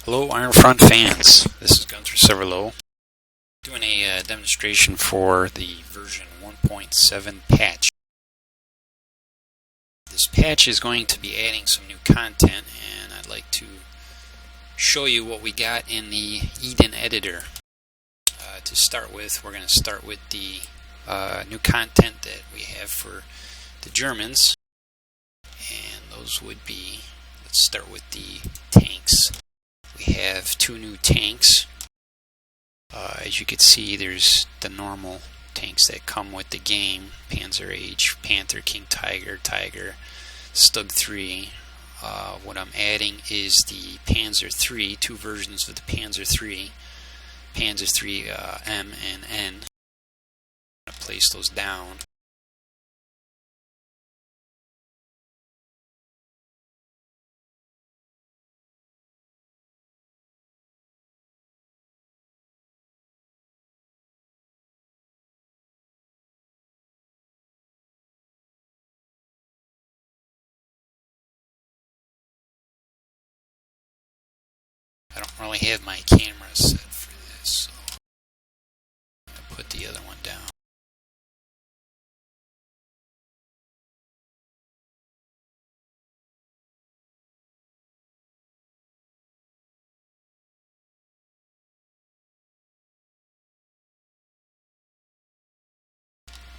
Hello Iron Front fans, this is Gunter Severloh doing a demonstration for the version 1.7 patch. This patch is going to be adding some new content, and I'd like to show you what we got in the Eden editor. To start with, we're going to start with the new content that we have for the Germans, and those would be, let's start with the tanks. We have two new tanks. As you can see, there's the normal tanks that come with the game: Panzer H, Panther, King Tiger, Tiger, Stug 3. What I'm adding is the Panzer III, two versions of the Panzer III, Panzer III M and N. I'm going to place those down. I don't really have my camera set for this, so I'm going to put the other one down.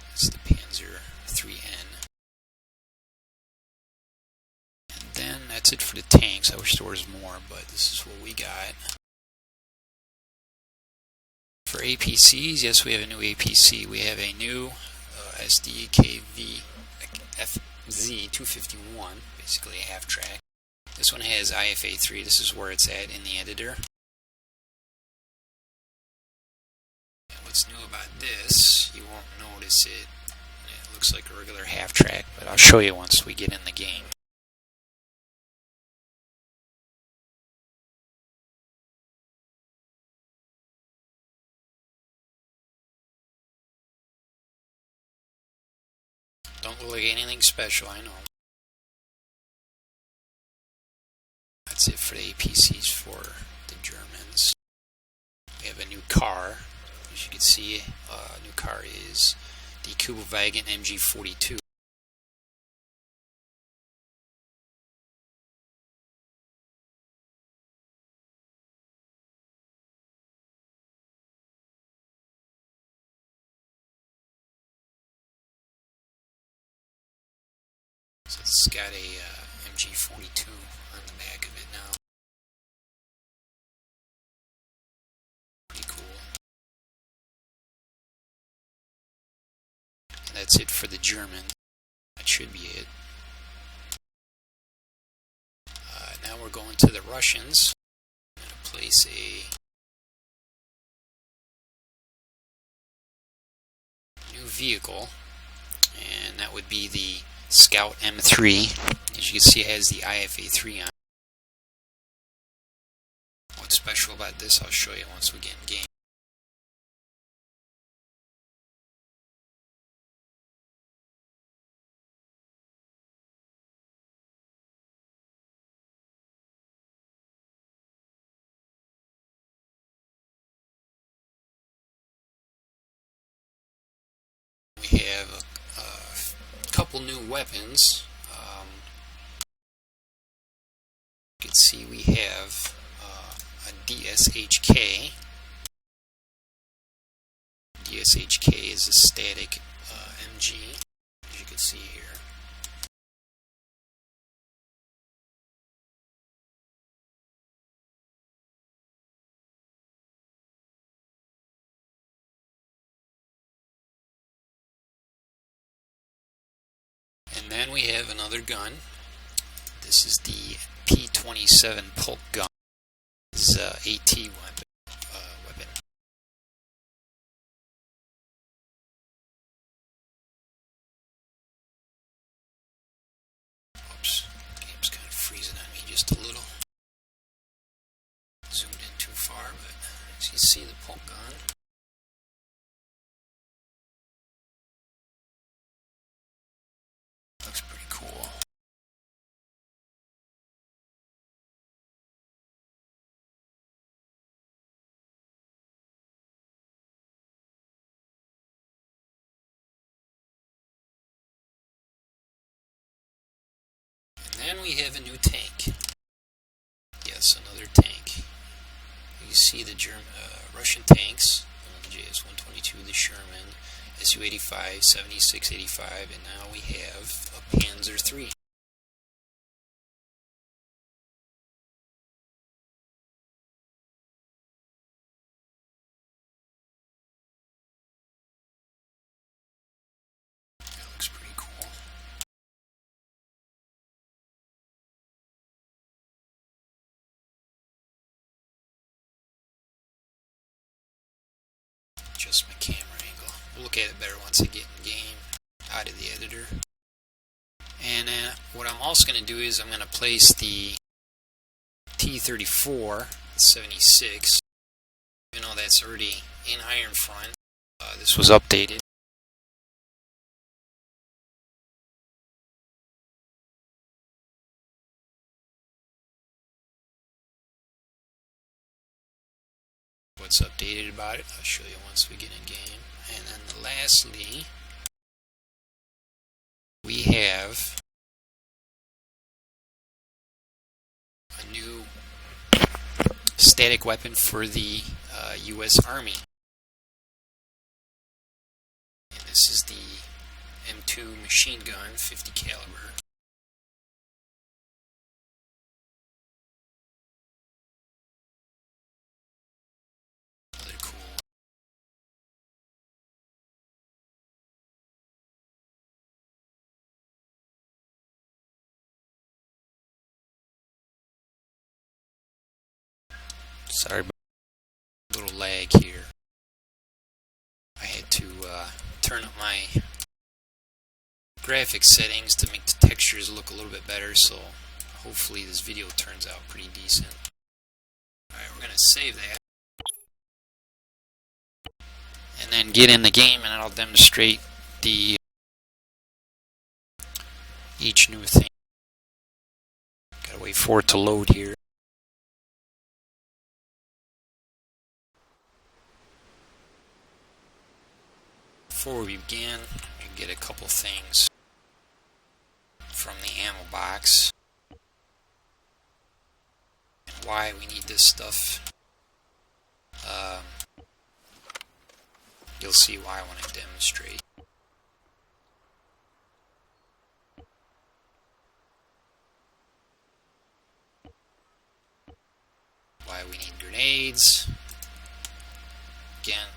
That's the Panzer III N. And then that's it for the tanks. I wish there was more, but this is what we got. For APCs, yes, we have a new APC. We have a new Sd.kfz 251, basically a half track. This one has IFA3. This is where it's at in the editor. And what's new about this, you won't notice it. It looks like a regular half track, but I'll show you once we get in the game. Don't look like anything special, I know. That's it for the APCs for the Germans. We have a new car. As you can see, new car is the Kubalwagen MG42. So it's got a MG42 on the back of it now. Pretty cool. And that's it for the German. That should be it. Now we're going to the Russians. I'm going to place a new vehicle, and that would be the Scout M3. As you can see, it has the IFA3 on. What's special about this, I'll show you once we get in game. We have a couple new weapons. You can see we have a Dshk. Dshk is a static MG, as you can see here. And then we have another gun. This is the P27 polk gun. This is AT weapon. Oops, game's kind of freezing on me just a little. Zoomed in too far, but as you see, the polk gun. Looks pretty cool. And we have a new tank. Yes, another tank. You see the Russian tanks, the JS-122, the Sherman, Su-85, 7685, and now we have a Panzer III. That looks pretty cool. Just my camera angle. We'll look at it better once I get in game, out of the editor. And what I'm also going to do is I'm going to place the T-34 76, even though that's already in iron front. This was updated. What's updated about it, I'll show you once we get in game. And then lastly, we have a new static weapon for the U.S. Army. And this is the M2 machine gun, 50 caliber. Another cool. Sorry about a little lag here. I had to turn up my graphics settings to make the textures look a little bit better, so hopefully this video turns out pretty decent. Alright, we're going to save that. And then get in the game and I'll demonstrate each new thing. Gotta wait for it to load here. Before we begin, we get a couple things from the ammo box and why we need this stuff. You'll see why when I demonstrate. Why we need grenades. Again,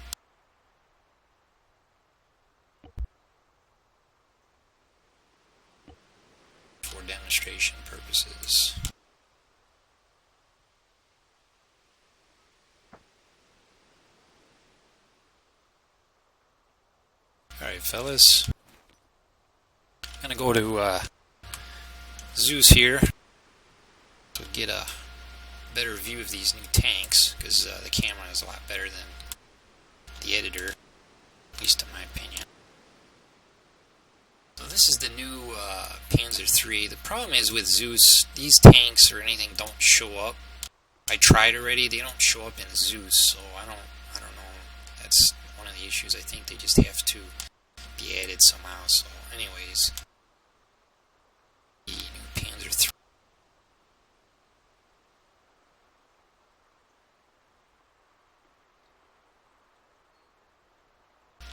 for demonstration purposes. Alright, fellas. I'm gonna go to Zeus here to get a better view of these new tanks, because the camera is a lot better than the editor, at least in my opinion. So this is the new Panzer III. The problem is with Zeus, these tanks or anything don't show up. I tried already, they don't show up in Zeus, so I don't know. That's one of the issues. I think they just have to be added somehow. So anyways, the new Panzer III.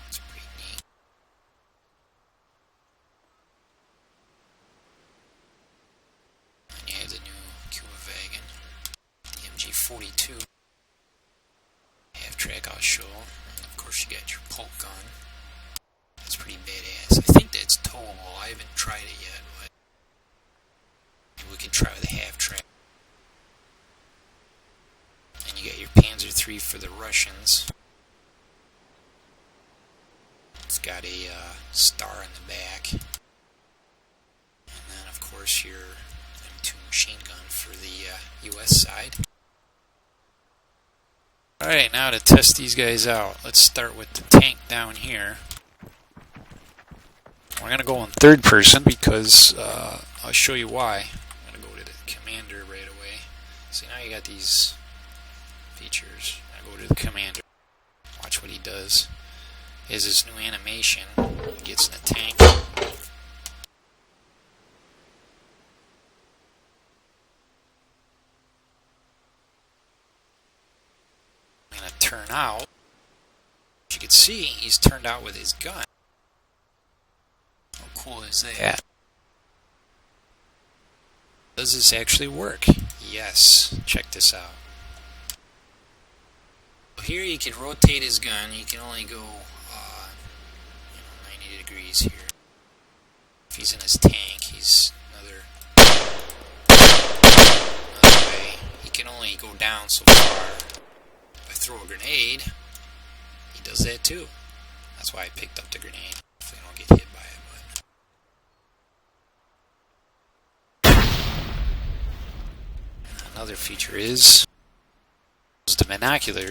It's pretty neat. And you have the new Kubalwagen, the MG42. Half-track I'll show. And of course you got your polk gun. That's pretty badass. I think that's towable. I haven't tried it yet, but maybe we can try with a half-track. And you got your Panzer III for the Russians. It's got a star in the back. And then, of course, your M2 machine gun for the US side. Alright, now to test these guys out. Let's start with the tank down here. We're going to go in third person because I'll show you why. I'm going to go to the commander right away. See, now you got these features. I go to the commander. Watch what he does. He has this new animation. He gets in the tank. turn out. As you can see, he's turned out with his gun. How cool is that? Does this actually work? Yes. Check this out. Here you can rotate his gun. You can only go 90 degrees here. If he's in his tank, he's another way. He can only go down so far. If I throw a grenade, he does that too. That's why I picked up the grenade. Hopefully I don't get hit by it. Another feature is the binocular.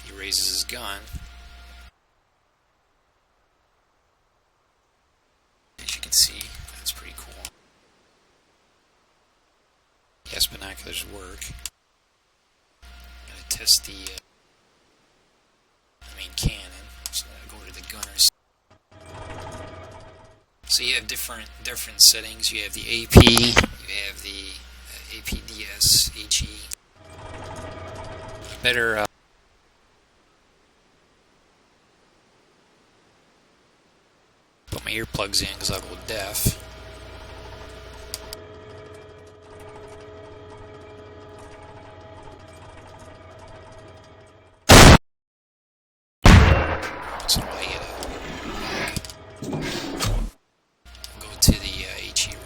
He raises his gun. As you can see, that's pretty cool. Yes, binoculars work. I'm going to test the main cannon. So I'm going to go to the gunners. So you have different settings. You have the AP, you have the APDS, HE. Better put my earplugs in because I'll go deaf. So I go to the HE round.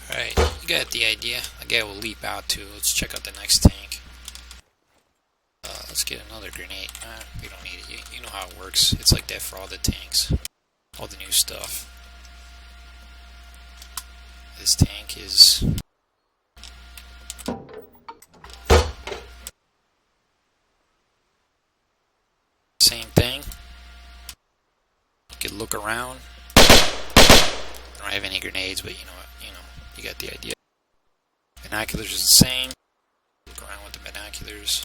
Alright, you got the idea. The guy will leap out too. Let's check out the next tank. Let's get another grenade. We don't need it. You know how it works. It's like that for all the tanks. All the new stuff. This tank is... same thing. You can look around. I don't have any grenades, but you know what? You got the idea. Binoculars is the same. Look around with the binoculars.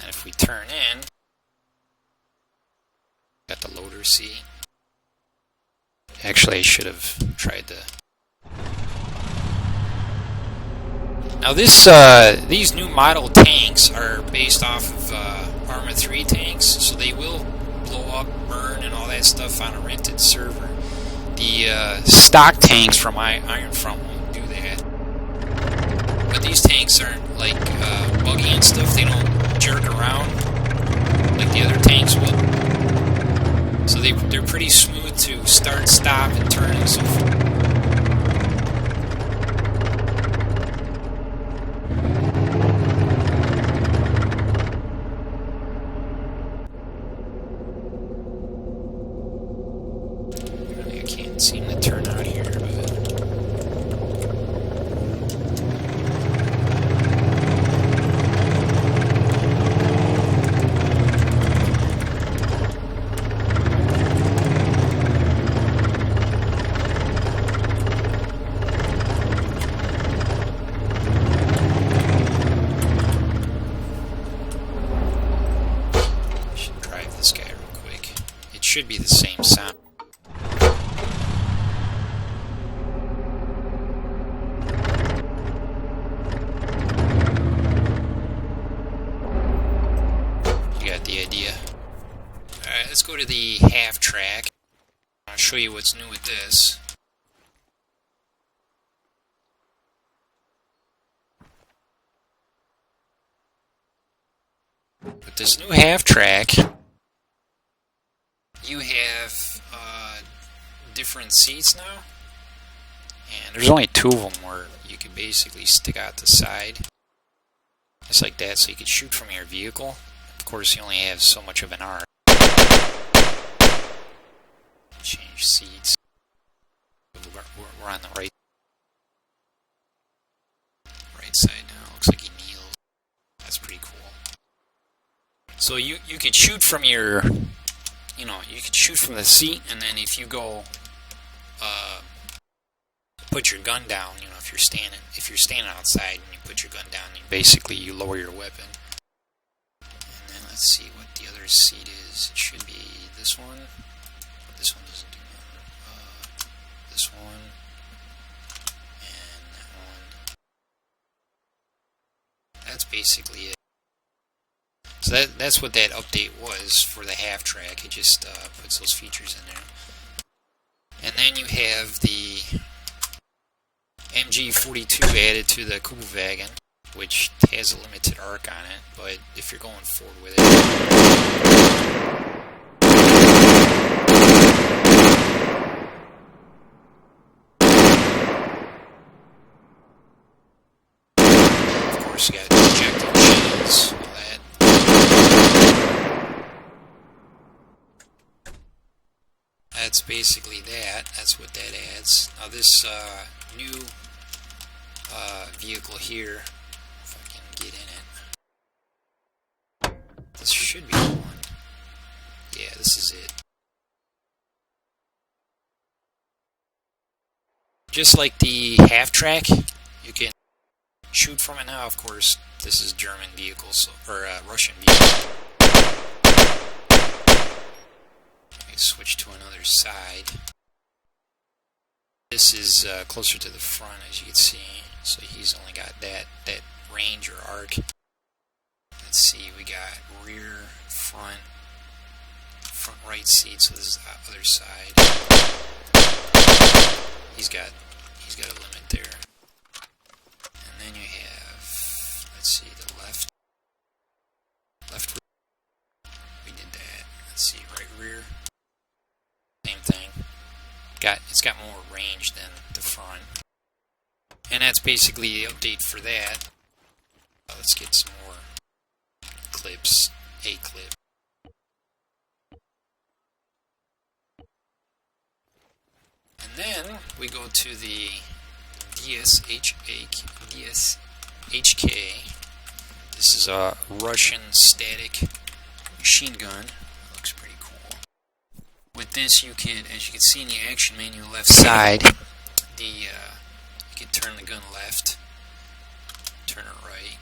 And if we turn in, got the loader C. Actually, I should have tried the... Now these new model tanks are based off of Arma 3 tanks, so they will blow up, burn, and all that stuff on a rented server. The stock tanks from Iron Front won't do that. But these tanks aren't like buggy and stuff. They don't jerk around like the other tanks will. So they're pretty smooth to start, stop, and turn and so forth. Seem to turn out here, but I should drive this guy real quick. It should be the same sound. Let's go to the half track. I'll show you what's new with this. With this new half track, you have different seats now. And there's only two of them where you can basically stick out the side. Just like that, so you can shoot from your vehicle. Of course, you only have so much of an arc. Change seats. We're on the right side now. Looks like he kneels. That's pretty cool. So you could shoot from your, you could shoot from the seat, and then if you go put your gun down, if you're standing outside and you put your gun down, basically you lower your weapon. And then let's see what the other seat is. It should be this one. This one doesn't do nothing. This one and that one. That's basically it. So that's what that update was for the half track. It just puts those features in there. And then you have the MG42 added to the Kubalwagen, which has a limited arc on it, but if you're going forward with it, of course you got ejecting shells, all that. That's basically that. That's what that adds. Now this new vehicle here, if I can get in it, this should be the one. Yeah, this is it. Just like the half track, you can shoot from it now. Of course, this is German vehicles or Russian vehicle. Switch to another side. This is closer to the front, as you can see. So he's only got that range or arc. Let's see, we got rear, front right seat. So this is the other side. He's got a limit there. And then you have, let's see, the left rear. We did that. Let's see, right rear. Same thing. It's got more range than the front. And that's basically the update for that. Let's get some more clips. A clip. And then we go to the Dshk. This is a Russian static machine gun. Looks pretty cool. With this, you can, as you can see in the action menu left side, you can turn the gun left, turn it right.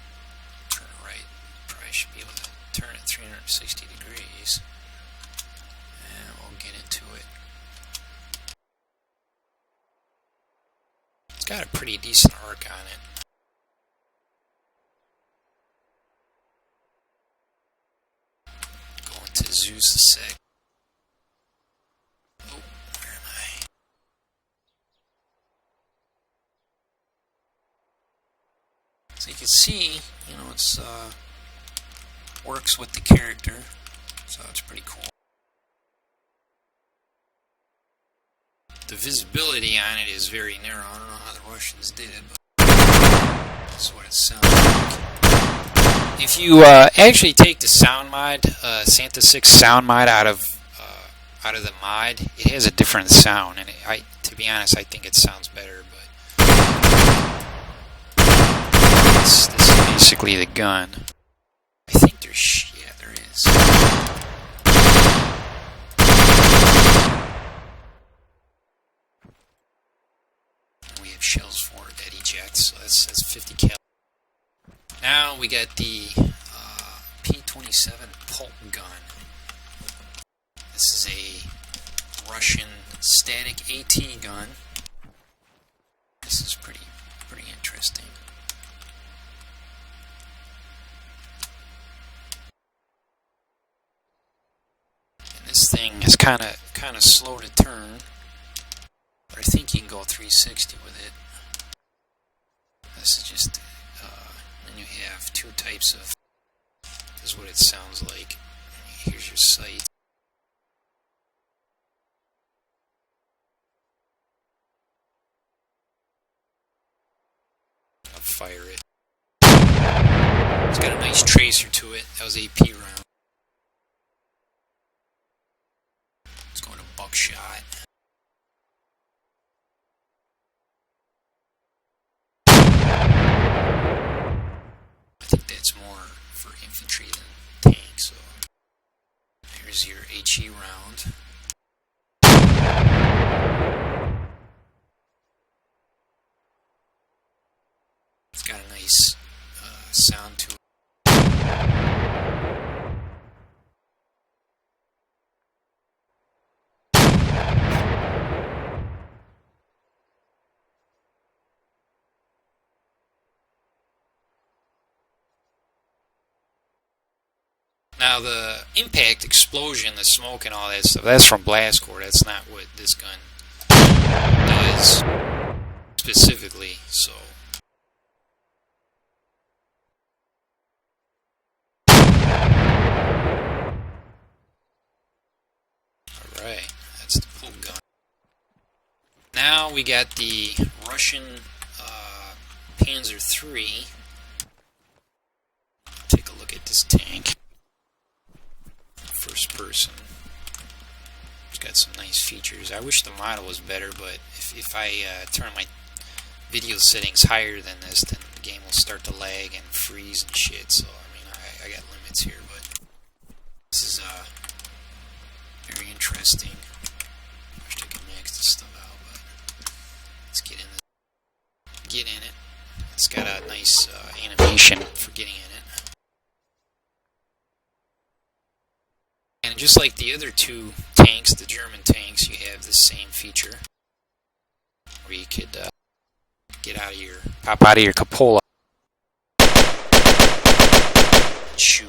Probably should be able to turn it 360 degrees. And we'll get into it. It's got a pretty decent arc on it. Going to Zeus a sec. So you can see, it's works with the character, so it's pretty cool. The visibility on it is very narrow. I don't know how the Russians did it, but that's what it sounds like. If you actually take the sound mod, Santa 6 sound mod out of the mod, it has a different sound, and to be honest, I think it sounds better. But this is basically the gun. I think there's, yeah, there is. We have shells for it that ejects, so that's 50 cal. Now we got the P27 polk gun. This is a Russian static AT gun. This is pretty interesting. This thing is kind of slow to turn, but I think you can go 360 with it. This is just, then you have two types of. This is what it sounds like. Here's your sight. I'll fire it. It's got a nice tracer to it. That was AP round. Buckshot. I think that's more for infantry than tanks. So here's your HE round. It's got a nice sound to it. Now the impact, explosion, the smoke and all that stuff, that's from blast core. That's not what this gun does specifically. So alright, that's the polk gun. Now we got the Russian Panzer III. Take a look at this tank. First person. It's got some nice features. I wish the model was better, but if I turn my video settings higher than this, then the game will start to lag and freeze and shit. So I mean, I got limits here, but this is very interesting. I wish I could max this stuff out, but let's get in this. Get in it. It's got a nice animation for getting in it. And just like the other two tanks, the German tanks, you have the same feature where you could pop out of your cupola and shoot.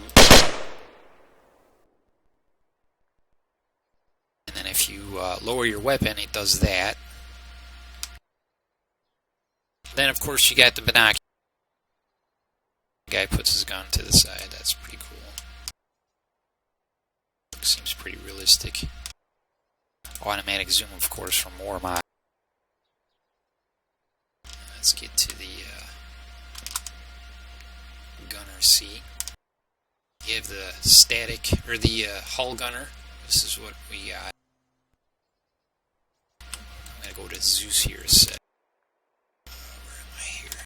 And then if you lower your weapon, it does that. Then of course you got the binocular. The guy puts his gun to the side. That's pretty cool. Seems pretty realistic. Automatic zoom, of course, from WarMod. Let's get to the gunner seat. You have the static, or the hull gunner. This is what we got. I'm going to go to Zeus here a sec. Where am I here?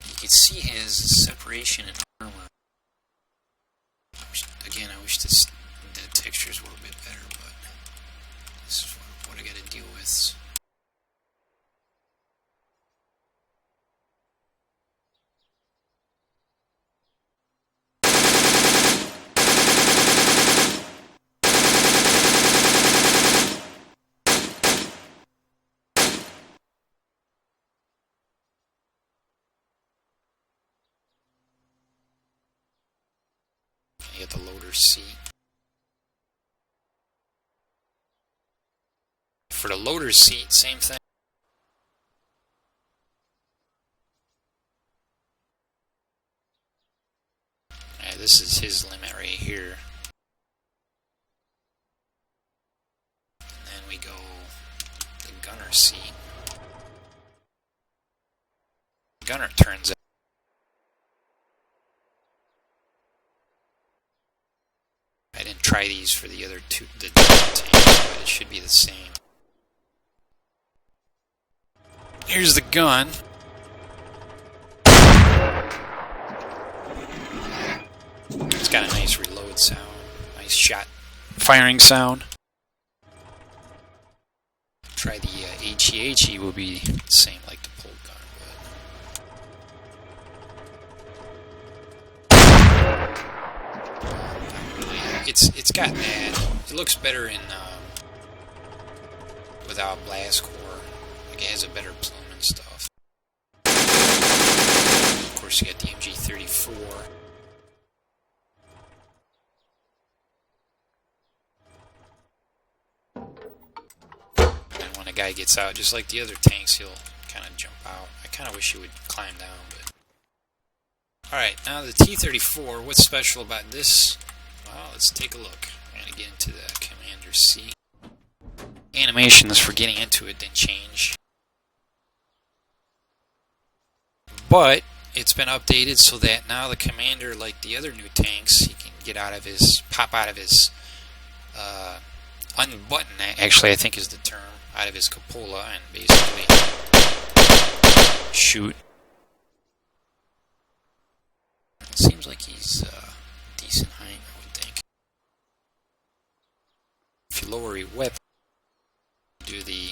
You can see his separation in armor. Again, I wish the textures were a bit better, but this is what I got to deal with. You get the loader seat. For the loader seat, same thing. Alright, this is his limit right here. And then we go the gunner seat. The gunner turns out. I didn't try these for the other two, the tanks, but it should be the same. Here's the gun. It's got a nice reload sound, nice shot firing sound. Try the HE will be the same like the polk gun, but it's got that. It looks better in without blast core. Like it has a better plume and stuff. Of course, you got the MG34. And when a guy gets out, just like the other tanks, he'll kind of jump out. I kind of wish he would climb down, but alright, now the T-34. What's special about this? Well, let's take a look. We're going to get into the commander seat. Animations for getting into it didn't change. But it's been updated so that now the commander, like the other new tanks, he can get out of his, pop out of his unbutton, actually I think is the term, out of his cupola and basically shoot. It seems like he's decent height, I would think. If you lower your weapon, do the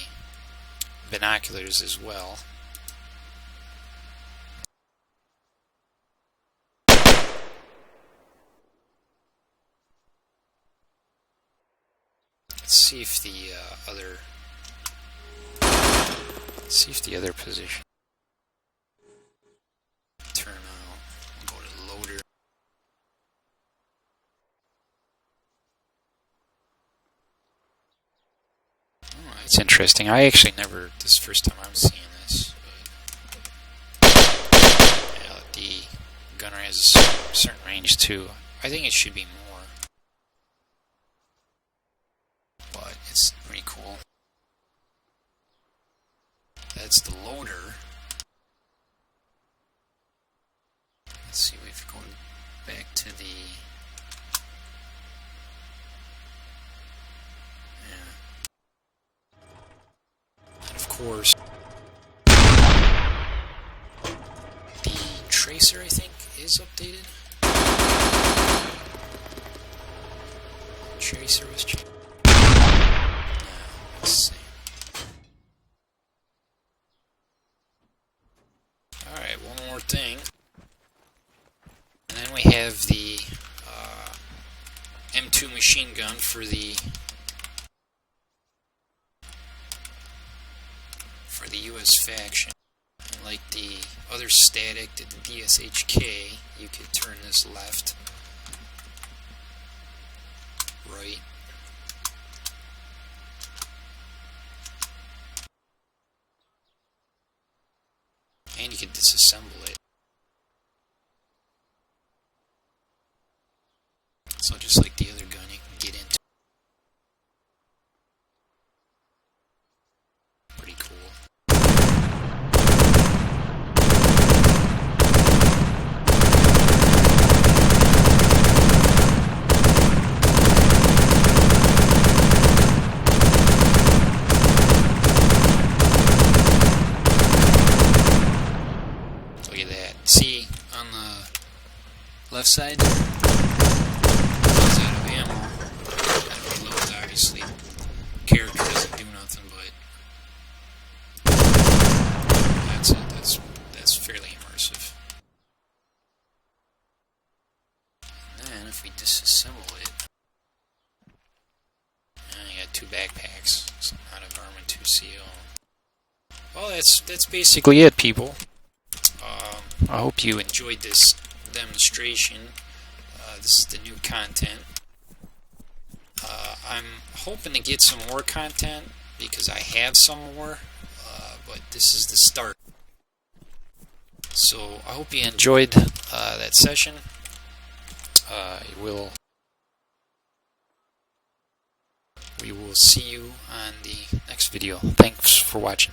binoculars as well. Let's see if the other position. Turn out. Go to loader. Oh, it's interesting. I actually never. This is the first time I'm seeing this. Yeah, the gunner has a certain range too. I think it should be more, but it's pretty cool. That's the loader. Let's see if we go back to the. Yeah. And of course, the tracer, I think, is updated. Tracer was changed. Let's see. Alright, one more thing. And then we have the M2 machine gun for the US faction. And like the other static, the Dshk, you could turn this left, right, and you can disassemble it. So just like the other gun, you can get into. Pretty cool. Look at that. See, on the left side, runs out of ammo. And reloads, obviously. Character doesn't do nothing, but that's it. That's fairly immersive. And then if we disassemble it, you got two backpacks, some out of armor and 2CO. Well, that's basically it, people. I hope you enjoyed this demonstration. This is the new content. I'm hoping to get some more content because I have some more, but this is the start. So I hope you enjoyed that session. We will see you on the next video. Thanks for watching.